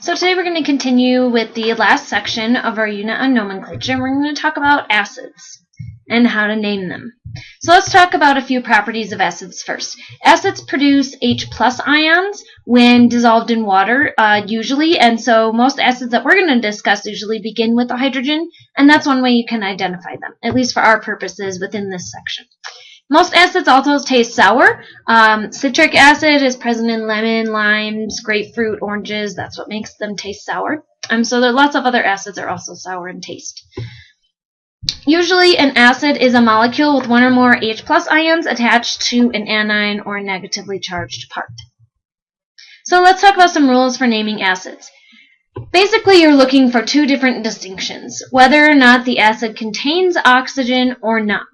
So today we're going to continue with the last section of our unit on nomenclature. We're going to talk about acids and how to name them. So let's talk about a few properties of acids first. Acids produce H+ ions when dissolved in water, usually, and so most acids that we're going to discuss usually begin with a hydrogen, and that's one way you can identify them, at least for our purposes within this section. Most acids also taste sour. Citric acid is present in lemon, limes, grapefruit, oranges. That's what makes them taste sour. So there are lots of other acids that are also sour in taste. Usually an acid is a molecule with one or more H+ ions attached to an anion or a negatively charged part. So let's talk about some rules for naming acids. Basically, you're looking for two different distinctions, whether or not the acid contains oxygen or not.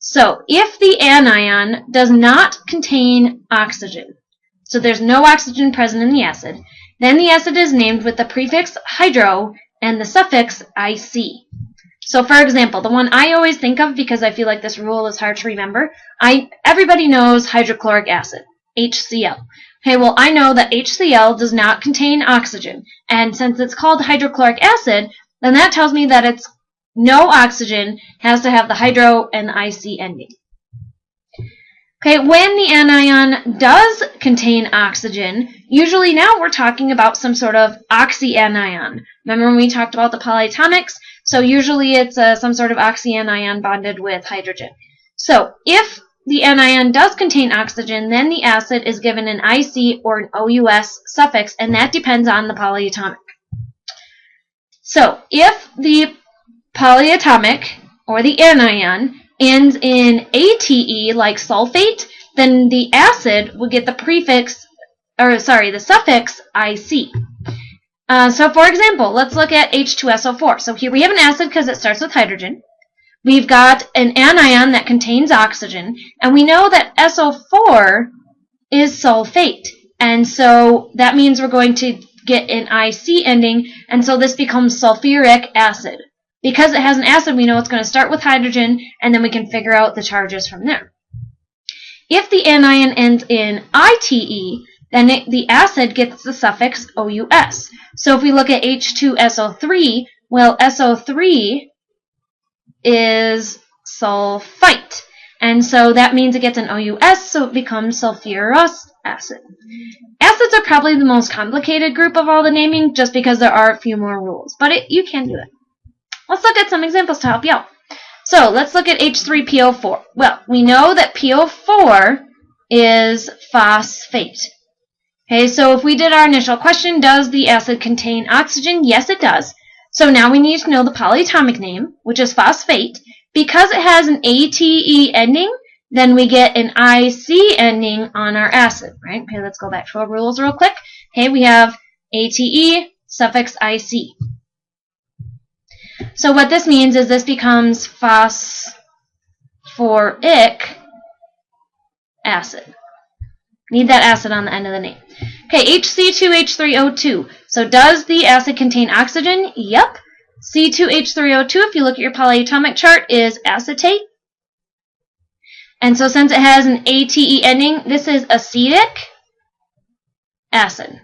So, if the anion does not contain oxygen, so there's no oxygen present in the acid, then the acid is named with the prefix hydro and the suffix IC. So, for example, the one I always think of, because I feel like this rule is hard to remember, everybody knows hydrochloric acid, HCl. Okay, well, I know that HCl does not contain oxygen, and since it's called hydrochloric acid, then that tells me that it's no oxygen, has to have the hydro and the IC ending. Okay, when the anion does contain oxygen, usually now we're talking about some sort of oxyanion. Remember when we talked about the polyatomics? So usually it's some sort of oxyanion bonded with hydrogen. So if the anion does contain oxygen, then the acid is given an IC or an OUS suffix, and that depends on the polyatomic. So if the polyatomic, or the anion, ends in ATE, like sulfate, then the acid will get the the suffix IC. So for example, let's look at H2SO4. So here we have an acid because it starts with hydrogen. We've got an anion that contains oxygen, and we know that SO4 is sulfate. And so that means we're going to get an IC ending, and so this becomes sulfuric acid. Because it has an acid, we know it's going to start with hydrogen, and then we can figure out the charges from there. If the anion ends in ITE, then the acid gets the suffix OUS. So if we look at H2SO3, well, SO3 is sulfite. And so that means it gets an OUS, so it becomes sulfurous acid. Acids are probably the most complicated group of all the naming, just because there are a few more rules. But you can do it. Let's look at some examples to help you out. So let's look at H3PO4. Well, we know that PO4 is phosphate. Okay, so if we did our initial question, does the acid contain oxygen? Yes, it does. So now we need to know the polyatomic name, which is phosphate. Because it has an ATE ending, then we get an IC ending on our acid, right? Okay, let's go back to our rules real quick. Okay, we have ATE, suffix IC. So what this means is this becomes phosphoric acid. Need that acid on the end of the name. Okay, HC2H3O2. So does the acid contain oxygen? Yep. C2H3O2, if you look at your polyatomic chart, is acetate. And so since it has an ATE ending, this is acetic acid.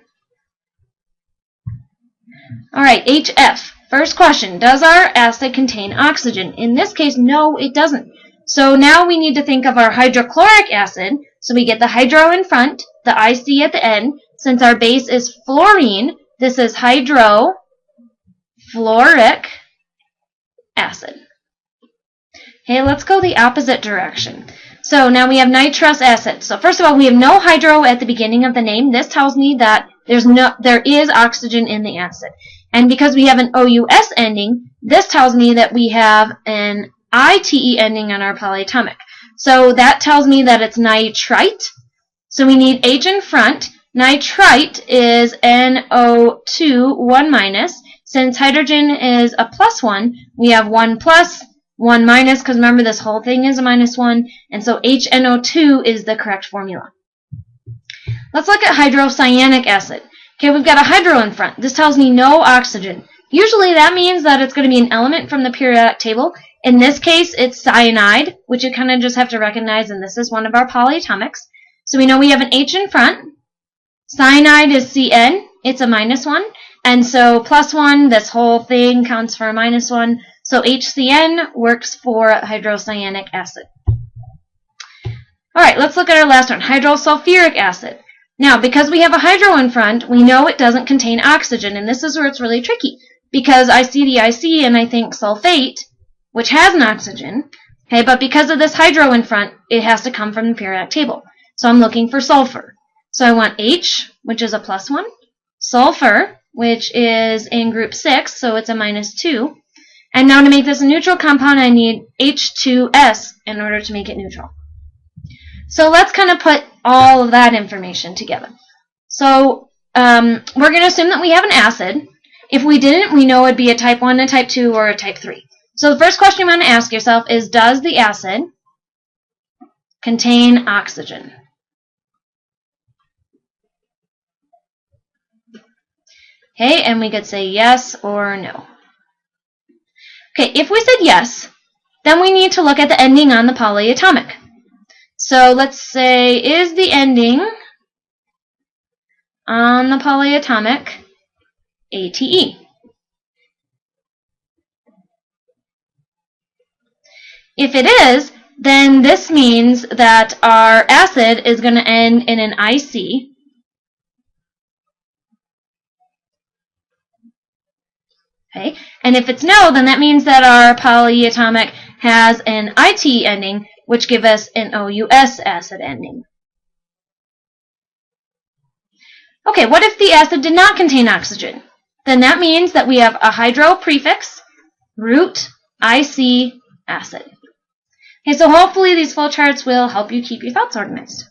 Alright, HF. First question, does our acid contain oxygen? In this case, no, it doesn't. So now we need to think of our hydrochloric acid. So we get the hydro in front, the IC at the end. Since our base is fluorine, this is hydrofluoric acid. Okay, let's go the opposite direction. So now we have nitrous acid. So first of all, we have no hydro at the beginning of the name. This tells me that there is oxygen in the acid. And because we have an OUS ending, this tells me that we have an ITE ending on our polyatomic. So that tells me that it's nitrite. So we need H in front. Nitrite is NO2, 1-. Since hydrogen is a +1, we have 1+, 1-, because remember this whole thing is a -1, and so HNO2 is the correct formula. Let's look at hydrocyanic acid. Okay, we've got a hydro in front. This tells me no oxygen. Usually that means that it's going to be an element from the periodic table. In this case, it's cyanide, which you kind of just have to recognize, and this is one of our polyatomics. So we know we have an H in front. Cyanide is Cn. It's a -1. And so +1, this whole thing counts for a -1. So HCN works for hydrocyanic acid. All right, let's look at our last one, hydrosulfuric acid. Now, because we have a hydro in front, we know it doesn't contain oxygen, and this is where it's really tricky, because I see the IC and I think sulfate, which has an oxygen, okay, but because of this hydro in front, it has to come from the periodic table. So I'm looking for sulfur. So I want H, which is a +1, sulfur, which is in group 6, so it's a -2, and now to make this a neutral compound, I need H2S in order to make it neutral. So let's kind of put all of that information together. So we're going to assume that we have an acid. If we didn't, we know it would be a type 1, a type 2, or a type 3. So the first question you want to ask yourself is, does the acid contain oxygen? Okay, and we could say yes or no. Okay, if we said yes, then we need to look at the ending on the polyatomic. So let's say, is the ending on the polyatomic ATE? If it is, then this means that our acid is going to end in an IC. Okay, and if it's no, then that means that our polyatomic has an IT ending, which gives us an OUS acid ending. Okay, what if the acid did not contain oxygen? Then that means that we have a hydro prefix, root, IC, acid. Okay, so hopefully these flowcharts will help you keep your thoughts organized.